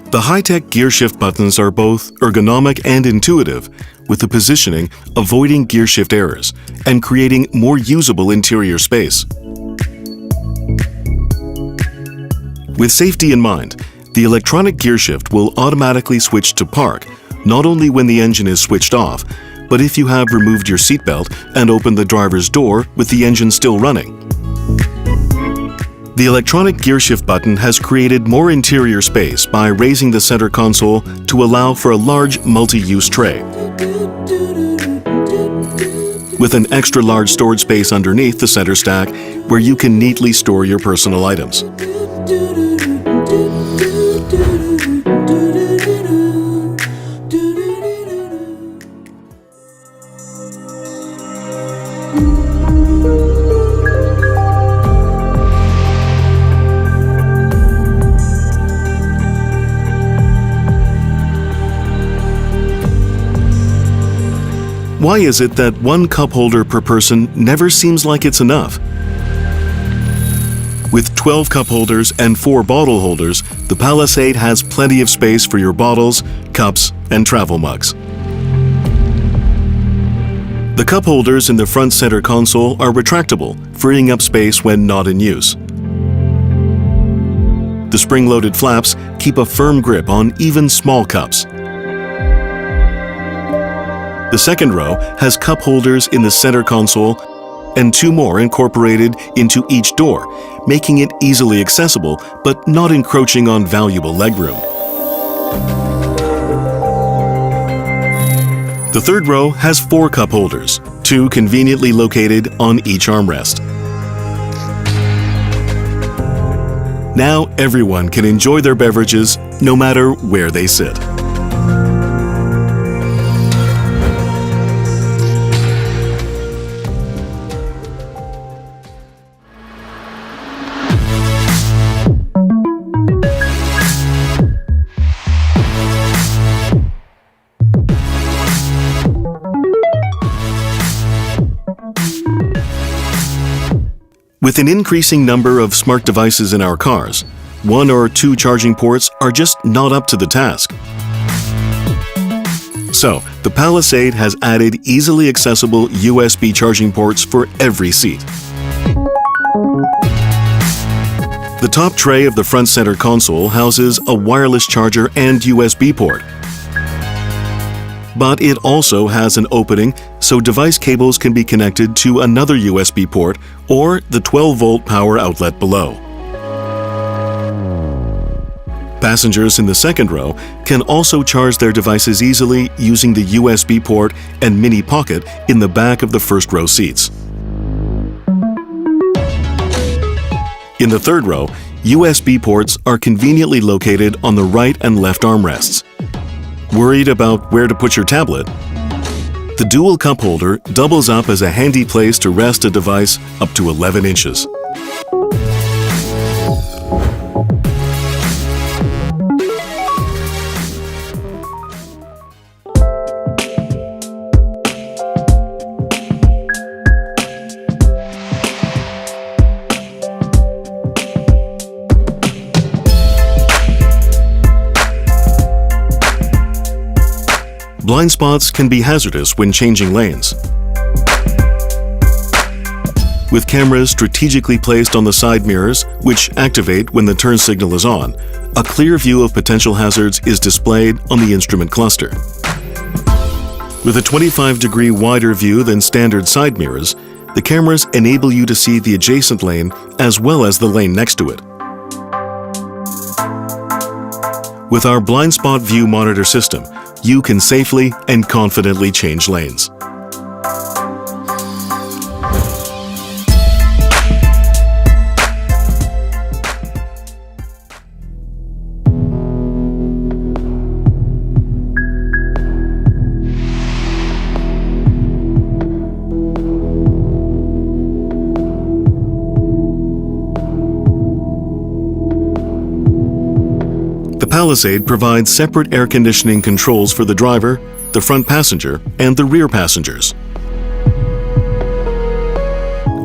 The high-tech gear shift buttons are both ergonomic and intuitive, with the positioning avoiding gear shift errors and creating more usable interior space. With safety in mind, the electronic gear shift will automatically switch to park, not only when the engine is switched off, but if you have removed your seatbelt and opened the driver's door with the engine still running. The electronic gear shift button has created more interior space by raising the center console to allow for a large multi-use tray. With an extra large storage space underneath the center stack where you can neatly store your personal items. Why is it that one cup holder per person never seems like it's enough? With 12 cup holders and 4 bottle holders, the Palisade has plenty of space for your bottles, cups, and travel mugs. The cup holders in the front center console are retractable, freeing up space when not in use. The spring-loaded flaps keep a firm grip on even small cups. The second row has cup holders in the center console and 2 more incorporated into each door, making it easily accessible but not encroaching on valuable legroom. The third row has 4 cup holders, 2 conveniently located on each armrest. Now everyone can enjoy their beverages no matter where they sit. With an increasing number of smart devices in our cars, 1 or 2 charging ports are just not up to the task. So, the Palisade has added easily accessible USB charging ports for every seat. The top tray of the front center console houses a wireless charger and USB port. But it also has an opening so device cables can be connected to another USB port or the 12-volt power outlet below. Passengers in the second row can also charge their devices easily using the USB port and mini pocket in the back of the first row seats. In the third row, USB ports are conveniently located on the right and left armrests. Worried about where to put your tablet? The dual cup holder doubles up as a handy place to rest a device up to 11 inches. Blind spots can be hazardous when changing lanes. With cameras strategically placed on the side mirrors, which activate when the turn signal is on, a clear view of potential hazards is displayed on the instrument cluster. With a 25-degree wider view than standard side mirrors, the cameras enable you to see the adjacent lane as well as the lane next to it. With our blind spot view monitor system, you can safely and confidently change lanes. Palisade provides separate air conditioning controls for the driver, the front passenger, and the rear passengers.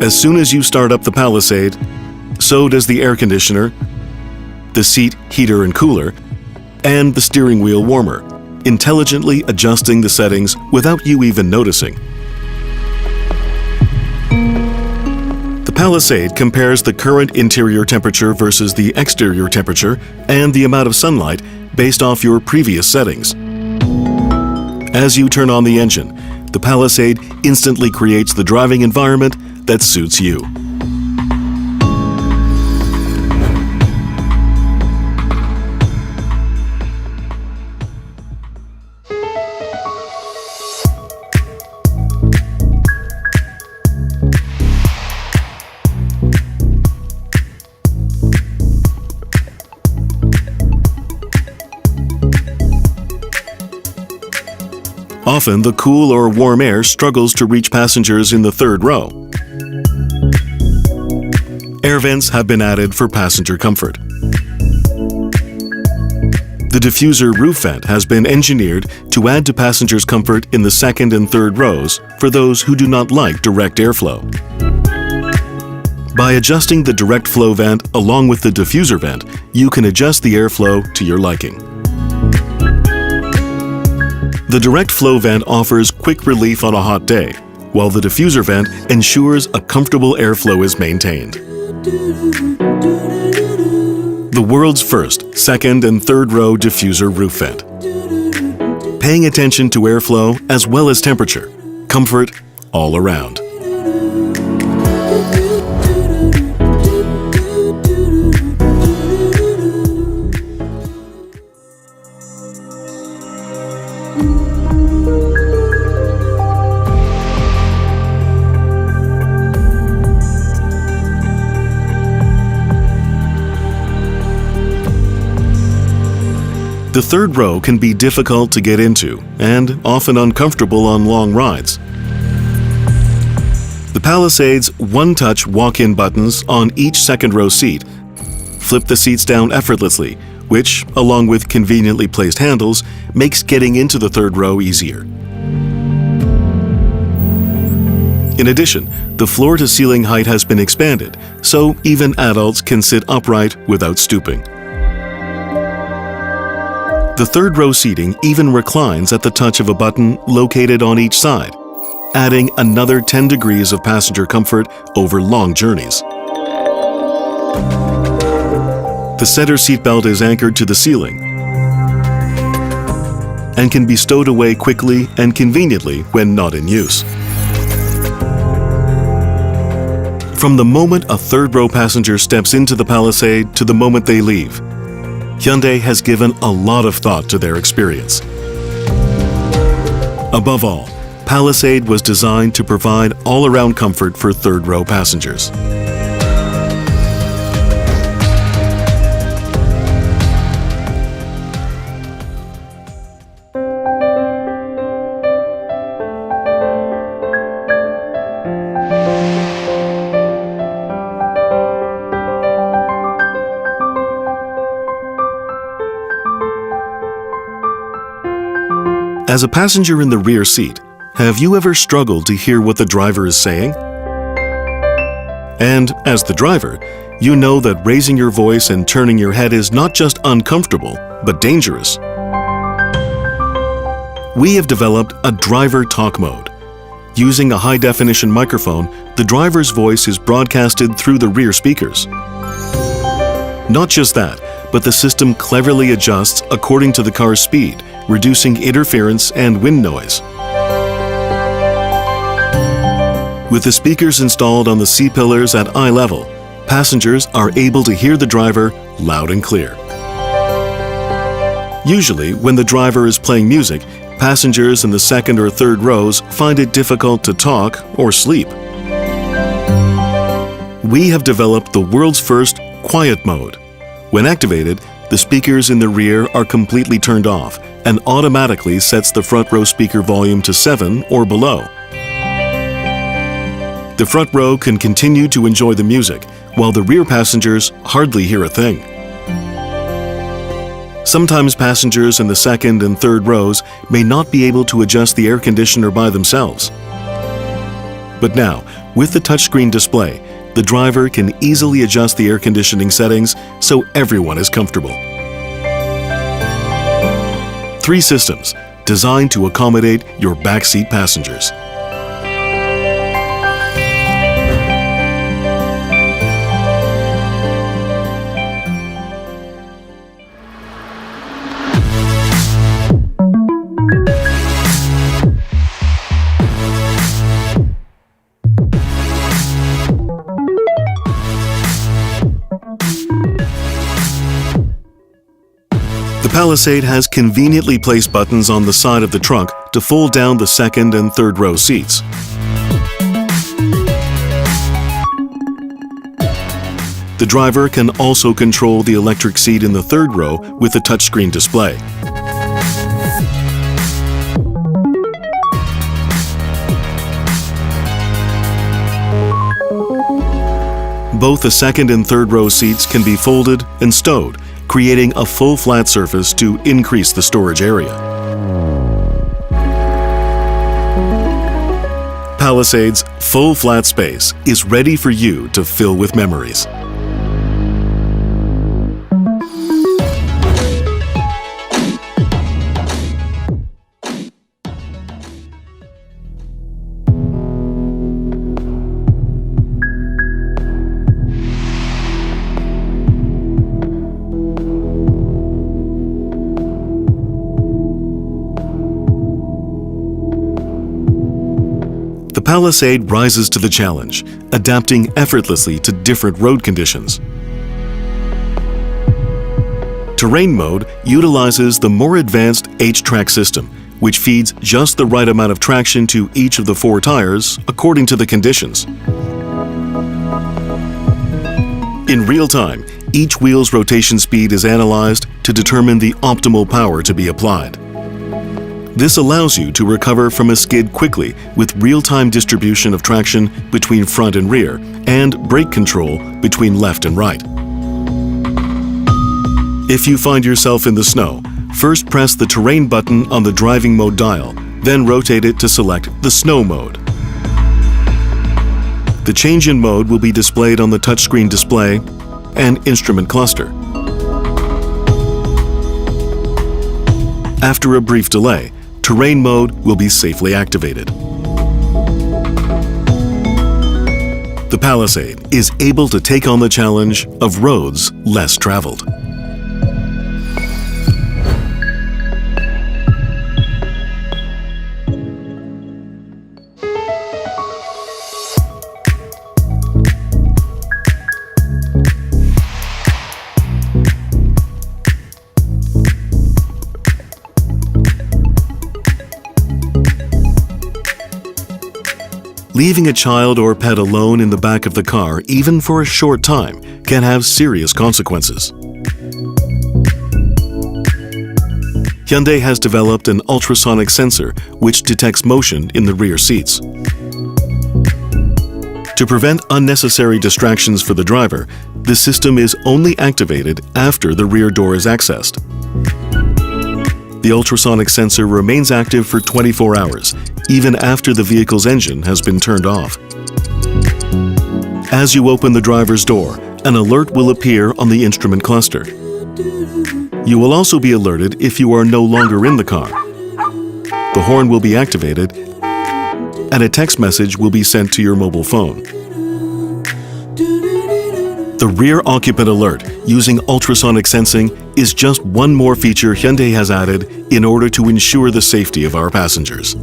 As soon as you start up the Palisade, so does the air conditioner, the seat heater and cooler, and the steering wheel warmer, intelligently adjusting the settings without you even noticing. The Palisade compares the current interior temperature versus the exterior temperature and the amount of sunlight based off your previous settings. As you turn on the engine, the Palisade instantly creates the driving environment that suits you. Often, the cool or warm air struggles to reach passengers in the third row. Air vents have been added for passenger comfort. The diffuser roof vent has been engineered to add to passengers' comfort in the second and third rows for those who do not like direct airflow. By adjusting the direct flow vent along with the diffuser vent, you can adjust the airflow to your liking. The direct flow vent offers quick relief on a hot day, while the diffuser vent ensures a comfortable airflow is maintained. The world's first second and third row diffuser roof vent. Paying attention to airflow as well as temperature, comfort all around. The third row can be difficult to get into and often uncomfortable on long rides. The Palisade's one-touch walk-in buttons on each second row seat flip the seats down effortlessly, which, along with conveniently placed handles, makes getting into the third row easier. In addition, the floor-to-ceiling height has been expanded, so even adults can sit upright without stooping. The third row seating even reclines at the touch of a button located on each side, adding another 10 degrees of passenger comfort over long journeys. The center seatbelt is anchored to the ceiling and can be stowed away quickly and conveniently when not in use. From the moment a third row passenger steps into the Palisade to the moment they leave, Hyundai has given a lot of thought to their experience. Above all, Palisade was designed to provide all-around comfort for third-row passengers. As a passenger in the rear seat, have you ever struggled to hear what the driver is saying? And as the driver, you know that raising your voice and turning your head is not just uncomfortable, but dangerous. We have developed a driver talk mode. Using a high-definition microphone, the driver's voice is broadcasted through the rear speakers. Not just that, but the system cleverly adjusts according to the car's speed, reducing interference and wind noise. With the speakers installed on the C-pillars at eye level, passengers are able to hear the driver loud and clear. Usually, when the driver is playing music, passengers in the second or third rows find it difficult to talk or sleep. We have developed the world's first quiet mode. When activated, the speakers in the rear are completely turned off and automatically sets the front row speaker volume to 7 or below. The front row can continue to enjoy the music, while the rear passengers hardly hear a thing. Sometimes passengers in the second and third rows may not be able to adjust the air conditioner by themselves. But now, with the touchscreen display, the driver can easily adjust the air conditioning settings so everyone is comfortable. 3 systems designed to accommodate your backseat passengers. The Palisade has conveniently placed buttons on the side of the trunk to fold down the second and third row seats. The driver can also control the electric seat in the third row with a touchscreen display. Both the second and third row seats can be folded and stowed, creating a full flat surface to increase the storage area. Palisade's full flat space is ready for you to fill with memories. The Palisade rises to the challenge, adapting effortlessly to different road conditions. Terrain mode utilizes the more advanced H-Track system, which feeds just the right amount of traction to each of the 4 tires according to the conditions. In real time, each wheel's rotation speed is analyzed to determine the optimal power to be applied. This allows you to recover from a skid quickly with real-time distribution of traction between front and rear and brake control between left and right. If you find yourself in the snow, first press the terrain button on the driving mode dial, then rotate it to select the snow mode. The change in mode will be displayed on the touchscreen display and instrument cluster. After a brief delay, terrain mode will be safely activated. The Palisade is able to take on the challenge of roads less traveled. Leaving a child or pet alone in the back of the car, even for a short time, can have serious consequences. Hyundai has developed an ultrasonic sensor which detects motion in the rear seats. To prevent unnecessary distractions for the driver, the system is only activated after the rear door is accessed. The ultrasonic sensor remains active for 24 hours, even after the vehicle's engine has been turned off. As you open the driver's door, an alert will appear on the instrument cluster. You will also be alerted if you are no longer in the car. The horn will be activated, and a text message will be sent to your mobile phone. The rear occupant alert using ultrasonic sensing is just one more feature Hyundai has added in order to ensure the safety of our passengers.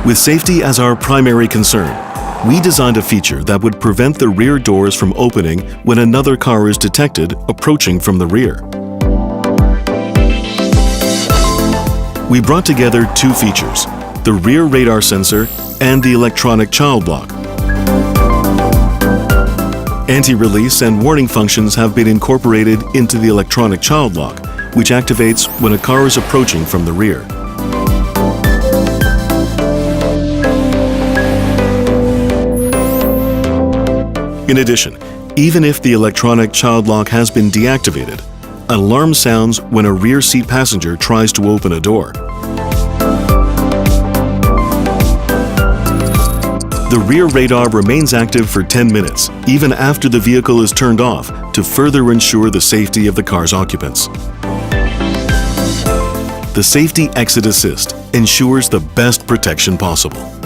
With safety as our primary concern, we designed a feature that would prevent the rear doors from opening when another car is detected approaching from the rear. We brought together 2 features: the rear radar sensor, and the electronic child lock. Anti-release and warning functions have been incorporated into the electronic child lock, which activates when a car is approaching from the rear. In addition, even if the electronic child lock has been deactivated, an alarm sounds when a rear seat passenger tries to open a door. The rear radar remains active for 10 minutes, even after the vehicle is turned off, to further ensure the safety of the car's occupants. The Safety Exit Assist ensures the best protection possible.